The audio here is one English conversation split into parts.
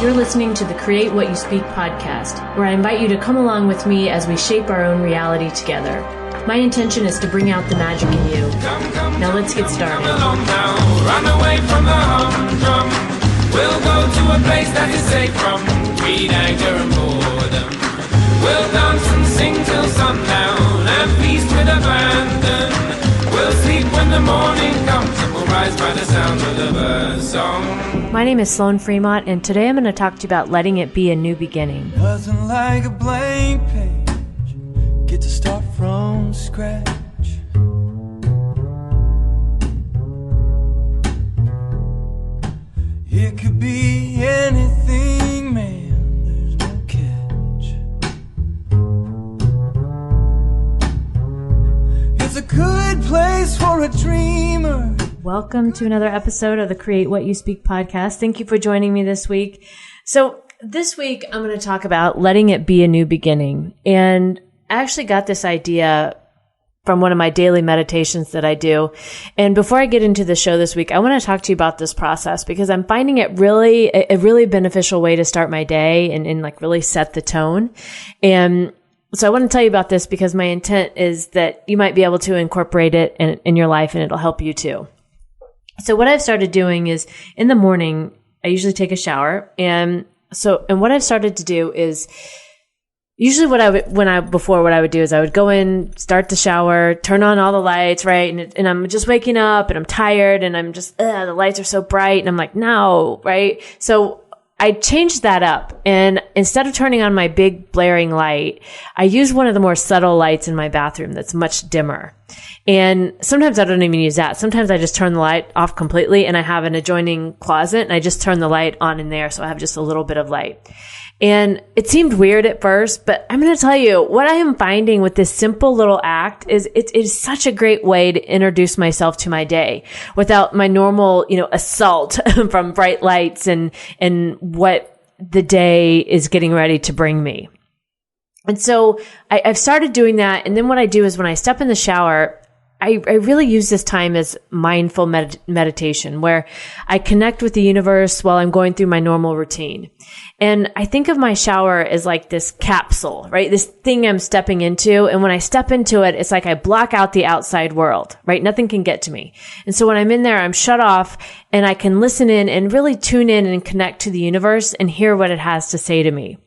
You're listening to the Create What You Speak podcast, where I invite you to come along with me as we shape our own reality together. My intention is to bring out the magic in you. Now let's get started. Run away from the humdrum. We'll go to a place that is safe from greed, anger, and boredom. We'll dance and sing till sundown and feast with abandon. We'll sleep when the morning comes and we'll rise by the sound of the bird song. My name is Sloan Fremont, and today I'm going to talk to you about letting it be a new beginning. Nothing like a blank page. Get to start from scratch. It could be anything, man, there's no catch. It's a good place for a dreamer. Welcome to another episode of the Create What You Speak podcast. Thank you for joining me this week. So this week I'm going to talk about letting it be a new beginning. And I actually got this idea from one of my daily meditations that I do. And before I get into the show this week, I want to talk to you about this process because I'm finding it really a really beneficial way to start my day and like really set the tone. And so I want to tell you about this because my intent is that you might be able to incorporate it in your life and it'll help you too. So what I've started doing is in the morning, I usually take a shower. And what I've started to do is usually what I would do is I would go in, start the shower, turn on all the lights, right? And I'm just waking up and I'm tired and I'm just, the lights are so bright. And I'm like, no, right? So I changed that up. And instead of turning on my big blaring light, I use one of the more subtle lights in my bathroom that's much dimmer. And sometimes I don't even use that. Sometimes I just turn the light off completely and I have an adjoining closet and I just turn the light on in there. So I have just a little bit of light. And it seemed weird at first, but I'm going to tell you what I am finding with this simple little act is it is such a great way to introduce myself to my day without my normal, assault from bright lights and what the day is getting ready to bring me. And so I've started doing that. And then what I do is when I step in the shower, I really use this time as mindful meditation where I connect with the universe while I'm going through my normal routine. And I think of my shower as like this capsule, right? This thing I'm stepping into. And when I step into it, it's like I block out the outside world, right? Nothing can get to me. And so when I'm in there, I'm shut off and I can listen in and really tune in and connect to the universe and hear what it has to say to me.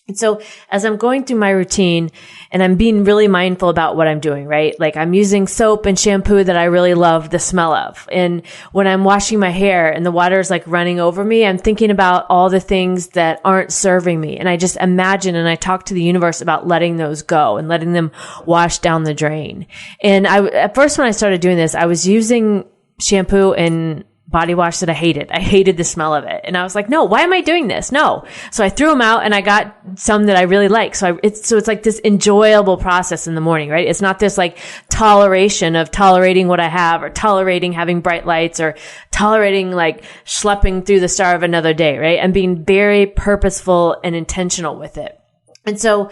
And so as I'm going through my routine and I'm being really mindful about what I'm doing, right? Like I'm using soap and shampoo that I really love the smell of. And when I'm washing my hair and the water is like running over me, I'm thinking about all the things that aren't serving me. And I just imagine and I talk to the universe about letting those go and letting them wash down the drain. And at first when I started doing this, I was using shampoo and body wash that I hated. I hated the smell of it. And I was like, no, why am I doing this? No. So I threw them out and I got some that I really like. So it's like this enjoyable process in the morning, right? It's not this like toleration of tolerating what I have or tolerating having bright lights or tolerating like schlepping through the start of another day, right? I'm being very purposeful and intentional with it. And so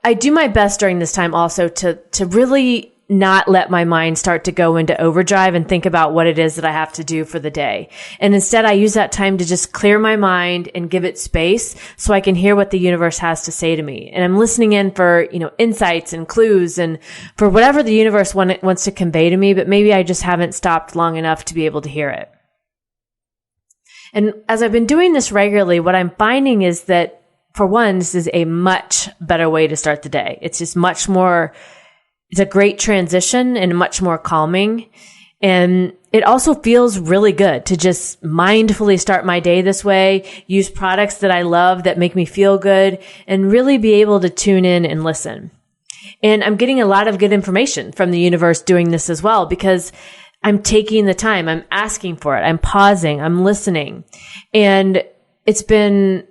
I do my best during this time also to really not let my mind start to go into overdrive and think about what it is that I have to do for the day. And instead, I use that time to just clear my mind and give it space so I can hear what the universe has to say to me. And I'm listening in for, insights and clues and for whatever the universe wants to convey to me, but maybe I just haven't stopped long enough to be able to hear it. And as I've been doing this regularly, what I'm finding is that, for one, this is a much better way to start the day. It's just much more. It's a great transition and much more calming. And it also feels really good to just mindfully start my day this way, use products that I love that make me feel good, and really be able to tune in and listen. And I'm getting a lot of good information from the universe doing this as well because I'm taking the time, I'm asking for it, I'm pausing, I'm listening. And it's been,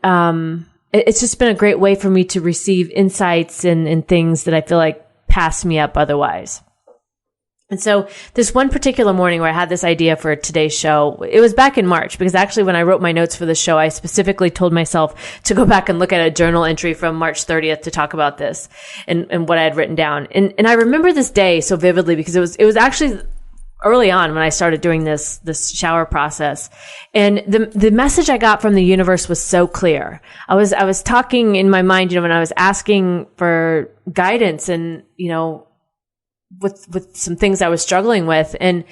it's just been a great way for me to receive insights and things that I feel like pass me up otherwise. And so this one particular morning where I had this idea for today's show, it was back in March because actually when I wrote my notes for the show, I specifically told myself to go back and look at a journal entry from March 30th to talk about this and what I had written down. And I remember this day so vividly because it was actually early on when I started doing this shower process. And the message I got from the universe was so clear. I was talking in my mind, when I was asking for guidance and, with some things I was struggling with. And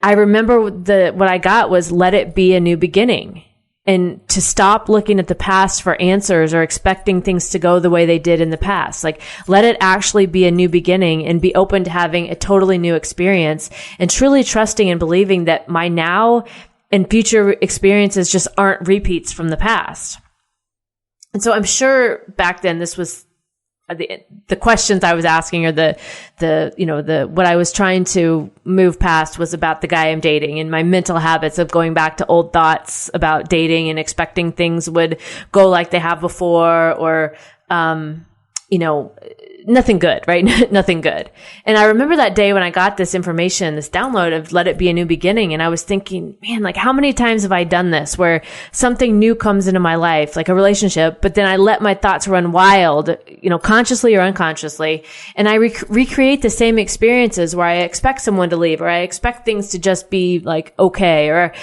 I remember what I got was, let it be a new beginning. And to stop looking at the past for answers or expecting things to go the way they did in the past. Like, let it actually be a new beginning and be open to having a totally new experience and truly trusting and believing that my now and future experiences just aren't repeats from the past. And so I'm sure back then this was the questions I was asking, or what I was trying to move past was about the guy I'm dating and my mental habits of going back to old thoughts about dating and expecting things would go like they have before, or, nothing good, right? Nothing good. And I remember that day when I got this information, this download of let it be a new beginning. And I was thinking, man, like, how many times have I done this where something new comes into my life, like a relationship, but then I let my thoughts run wild, consciously or unconsciously. And I recreate the same experiences where I expect someone to leave, or I expect things to just be like, okay, or,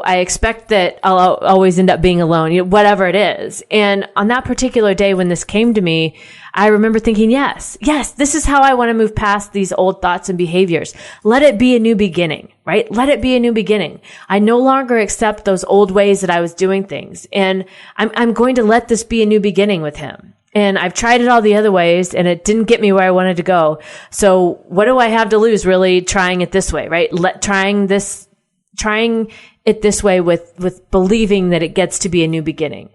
I expect that I'll always end up being alone, whatever it is. And on that particular day when this came to me, I remember thinking, yes, this is how I want to move past these old thoughts and behaviors. Let it be a new beginning, right? Let it be a new beginning. I no longer accept those old ways that I was doing things. And I'm going to let this be a new beginning with him. And I've tried it all the other ways and it didn't get me where I wanted to go. So what do I have to lose really trying it this way, right? Trying it this way with believing that it gets to be a new beginning.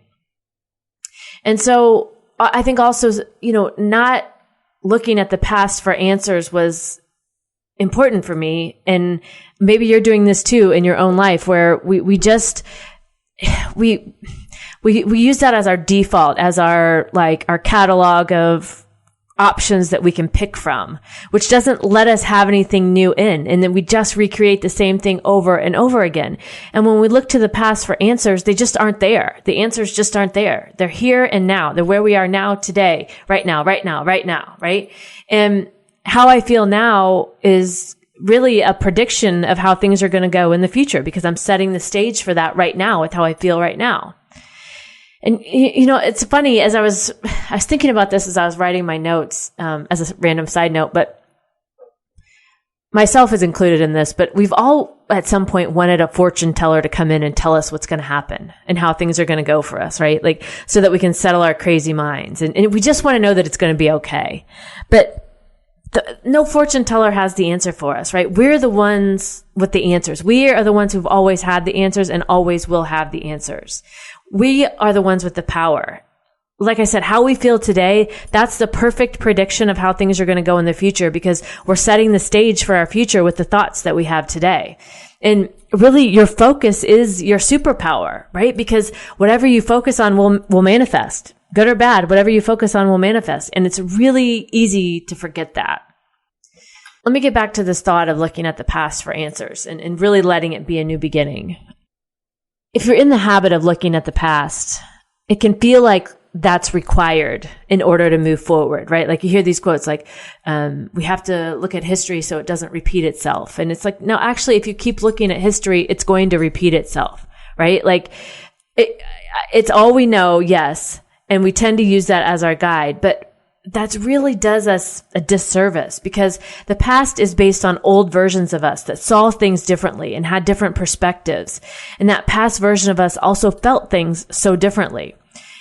And so I think also, not looking at the past for answers was important for me. And maybe you're doing this too in your own life, where we use that as our default, as our catalog of options that we can pick from, which doesn't let us have anything new in. And then we just recreate the same thing over and over again. And when we look to the past for answers, they just aren't there. The answers just aren't there. They're here and now. They're where we are now today, right now, right? And how I feel now is really a prediction of how things are going to go in the future, because I'm setting the stage for that right now with how I feel right now. And, it's funny, as I was thinking about this as I was writing my notes, as a random side note, but myself is included in this, but we've all at some point wanted a fortune teller to come in and tell us what's going to happen and how things are going to go for us, right? Like, so that we can settle our crazy minds. And we just want to know that it's going to be okay. But no fortune teller has the answer for us, right? We're the ones with the answers. We are the ones who've always had the answers and always will have the answers. We are the ones with the power. Like I said, how we feel today, that's the perfect prediction of how things are going to go in the future, because we're setting the stage for our future with the thoughts that we have today. And really, your focus is your superpower, right? Because whatever you focus on will manifest. Good or bad, whatever you focus on will manifest. And it's really easy to forget that. Let me get back to this thought of looking at the past for answers and really letting it be a new beginning. If you're in the habit of looking at the past, it can feel like that's required in order to move forward, right? Like, you hear these quotes like, we have to look at history so it doesn't repeat itself. And it's like, no, actually, if you keep looking at history, it's going to repeat itself, right? Like, it's all we know, yes. And we tend to use that as our guide, but that really does us a disservice, because the past is based on old versions of us that saw things differently and had different perspectives. And that past version of us also felt things so differently.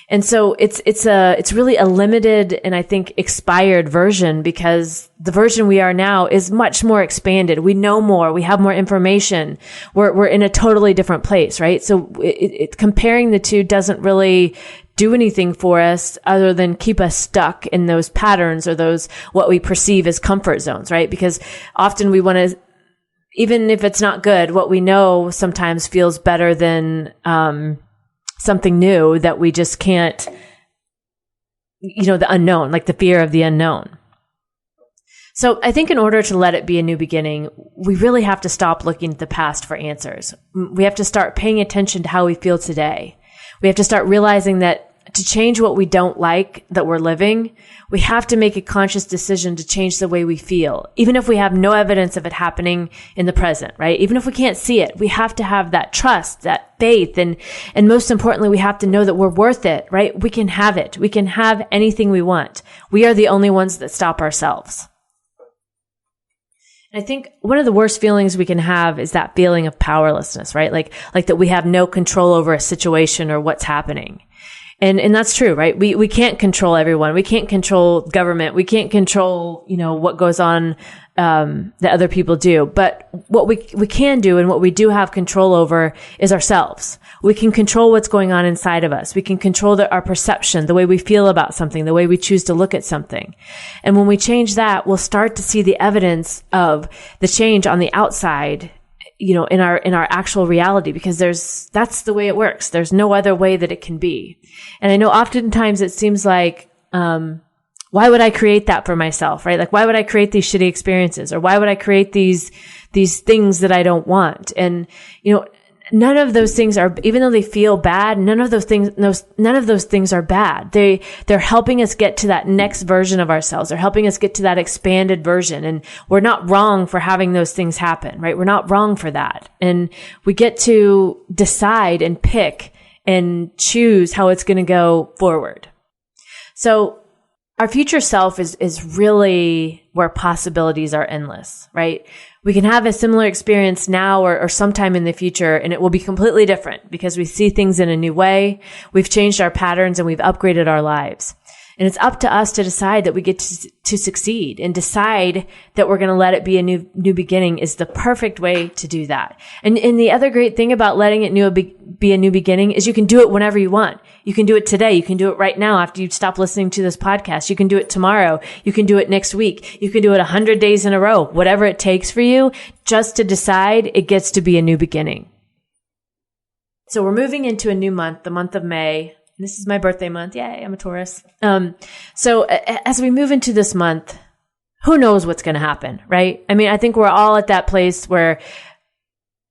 And so it's really a limited and I think expired version, because the version we are now is much more expanded. We know more. We have more information. We're in a totally different place, right? So comparing the two doesn't really do anything for us other than keep us stuck in those patterns, or those, what we perceive as comfort zones, right? Because often we want to, even if it's not good, what we know sometimes feels better than, something new that we just can't, the unknown, like the fear of the unknown. So I think in order to let it be a new beginning, we really have to stop looking at the past for answers. We have to start paying attention to how we feel today. We have to start realizing that to change what we don't like that we're living, we have to make a conscious decision to change the way we feel, even if we have no evidence of it happening in the present, right? Even if we can't see it, we have to have that trust, that faith, and most importantly, we have to know that we're worth it, right? We can have it. We can have anything we want. We are the only ones that stop ourselves. I think one of the worst feelings we can have is that feeling of powerlessness, right? Like that we have no control over a situation or what's happening. And that's true, right? We can't control everyone. We can't control government. We can't control, what goes on, that other people do. But what we can do and what we do have control over is ourselves. We can control what's going on inside of us. We can control our perception, the way we feel about something, the way we choose to look at something. And when we change that, we'll start to see the evidence of the change on the outside, in our actual reality, because that's the way it works. There's no other way that it can be. And I know oftentimes it seems like, why would I create that for myself, right? Like, why would I create these shitty experiences? Or why would I create these things that I don't want? And, none of those things are, even though they feel bad, none of those things are bad. They're helping us get to that next version of ourselves. They're helping us get to that expanded version. And we're not wrong for having those things happen, right? We're not wrong for that. And we get to decide and pick and choose how it's going to go forward. So our future self is really where possibilities are endless, right? We can have a similar experience now or sometime in the future, and it will be completely different because we see things in a new way. We've changed our patterns and we've upgraded our lives. And it's up to us to decide that we get to succeed, and decide that we're going to let it be a new beginning is the perfect way to do that. And the other great thing about letting it be a new beginning is you can do it whenever you want. You can do it today. You can do it right now after you stop listening to this podcast. You can do it tomorrow. You can do it next week. You can do it 100 days in a row, whatever it takes for you, just to decide it gets to be a new beginning. So we're moving into a new month, the month of May. This is my birthday month. Yay, I'm a Taurus. So as we move into this month, who knows what's going to happen, right? I mean, I think we're all at that place where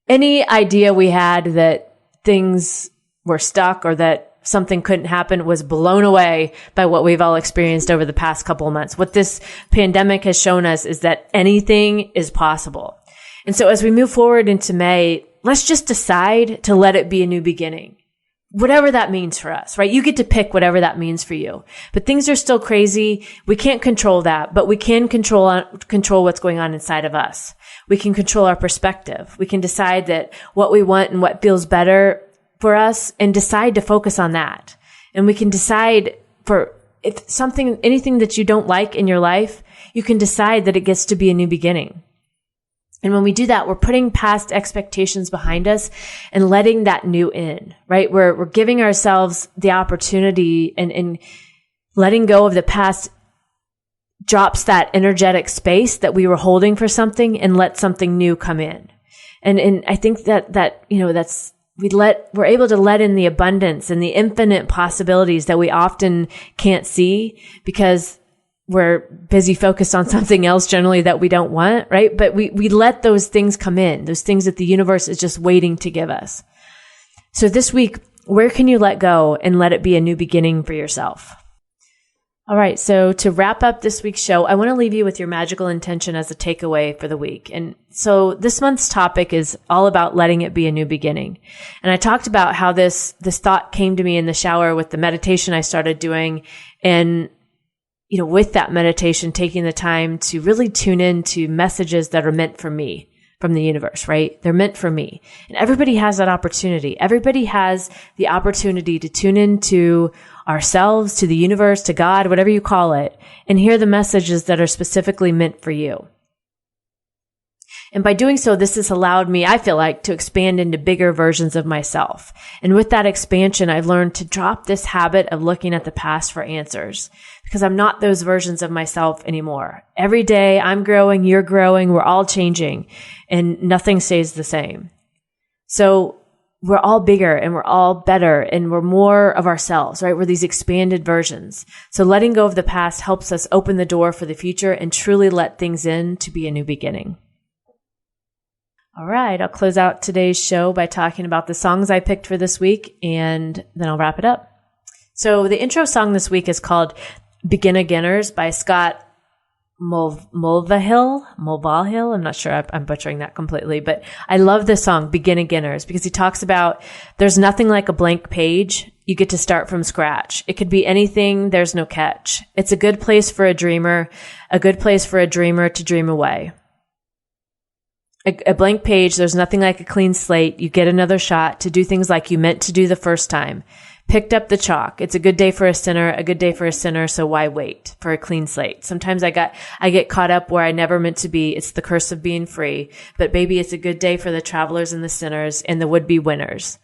any idea we had that things were stuck or that something couldn't happen was blown away by what we've all experienced over the past couple of months. What this pandemic has shown us is that anything is possible. And so as we move forward into May, let's just decide to let it be a new beginning. Whatever that means for us, right? You get to pick whatever that means for you. But things are still crazy. We can't control that, but we can control what's going on inside of us. We can control our perspective. We can decide that what we want and what feels better for us, and decide to focus on that. And we can decide anything that you don't like in your life, you can decide that it gets to be a new beginning. And when we do that, we're putting past expectations behind us and letting that new in, right? We're giving ourselves the opportunity, and letting go of the past drops that energetic space that we were holding for something and let something new come in. And I think we're able to let in the abundance and the infinite possibilities that we often can't see because we're busy focused on something else generally that we don't want, right? But we let those things come in, those things that the universe is just waiting to give us. So this week, where can you let go and let it be a new beginning for yourself? All right. So to wrap up this week's show, I want to leave you with your magical intention as a takeaway for the week. And so this month's topic is all about letting it be a new beginning. And I talked about how this thought came to me in the shower with the meditation I started doing, and with that meditation, taking the time to really tune in to messages that are meant for me from the universe, right? They're meant for me. And everybody has that opportunity. Everybody has the opportunity to tune into ourselves, to the universe, to God, whatever you call it, and hear the messages that are specifically meant for you. And by doing so, this has allowed me, I feel like, to expand into bigger versions of myself. And with that expansion, I've learned to drop this habit of looking at the past for answers, because I'm not those versions of myself anymore. Every day I'm growing, you're growing, we're all changing, and nothing stays the same. So we're all bigger and we're all better and we're more of ourselves, right? We're these expanded versions. So letting go of the past helps us open the door for the future and truly let things in to be a new beginning. All right, I'll close out today's show by talking about the songs I picked for this week, and then I'll wrap it up. So the intro song this week is called Begin Againers by Scott Mulvahill. I'm not sure I'm butchering that completely, but I love this song, Begin Againers, because he talks about there's nothing like a blank page. You get to start from scratch. It could be anything. There's no catch. It's a good place for a dreamer to dream away. A blank page, there's nothing like a clean slate. You get another shot to do things like you meant to do the first time. Picked up the chalk. It's a good day for a sinner, so why wait for a clean slate? Sometimes I get caught up where I never meant to be. It's the curse of being free. But baby, it's a good day for the travelers and the sinners and the would-be winners.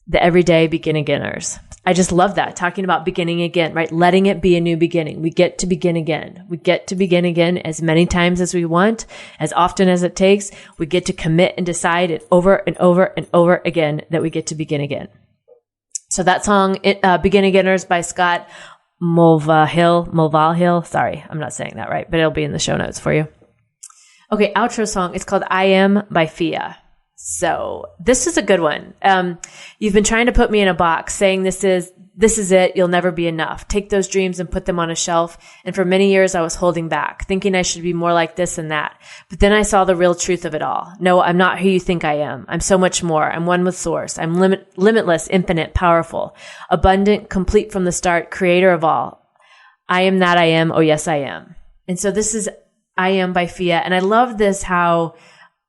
The everyday begin againers. I just love that. Talking about beginning again, right? Letting it be a new beginning. We get to begin again. We get to begin again as many times as we want, as often as it takes. We get to commit and decide it over and over and over again that we get to begin again. So that song, Begin Againers by Scott Mulvahill. Sorry, I'm not saying that right, but it'll be in the show notes for you. Okay, outro song. It's called I Am by Fia. So this is a good one. You've been trying to put me in a box saying this is it. You'll never be enough. Take those dreams and put them on a shelf. And for many years, I was holding back, thinking I should be more like this and that. But then I saw the real truth of it all. No, I'm not who you think I am. I'm so much more. I'm one with source. I'm limitless, infinite, powerful, abundant, complete from the start, creator of all. I am that I am. Oh, yes, I am. And so this is I Am by Fia. And I love this, how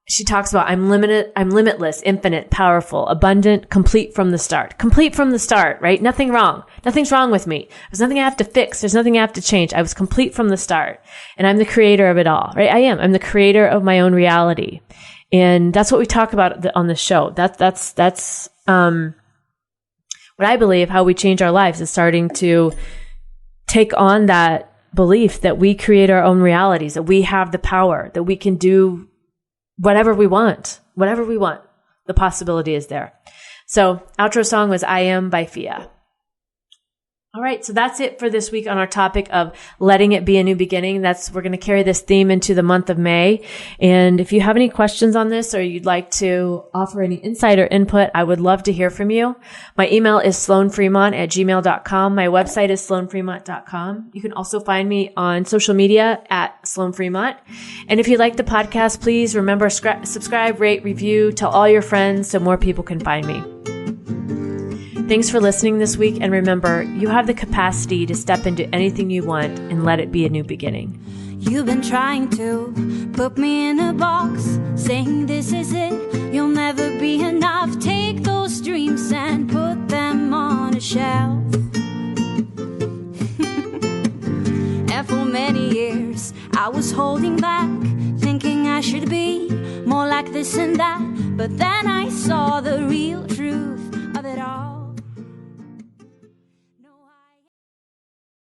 she talks about I'm limitless, infinite, powerful, abundant, complete from the start. Complete from the start, right? Nothing wrong. Nothing's wrong with me. There's nothing I have to fix. There's nothing I have to change. I was complete from the start. And I'm the creator of it all, right? I'm the creator of my own reality. And that's what we talk about on the show. That's what I believe how we change our lives is starting to take on that belief that we create our own realities, that we have the power, that we can do whatever we want. The possibility is there. So outro song was I Am by Fia. All right. So that's it for this week on our topic of letting it be a new beginning. We're going to carry this theme into the month of May. And if you have any questions on this or you'd like to offer any insight or input, I would love to hear from you. My email is sloanfremont@gmail.com. My website is sloanfremont.com. You can also find me on social media at Sloan Fremont. And if you like the podcast, please remember, subscribe, rate, review, tell all your friends so more people can find me. Thanks for listening this week, and remember, you have the capacity to step into anything you want and let it be a new beginning. You've been trying to put me in a box, saying this is it, you'll never be enough. Take those dreams and put them on a shelf. And for many years, I was holding back, thinking I should be more like this and that. But then I saw the real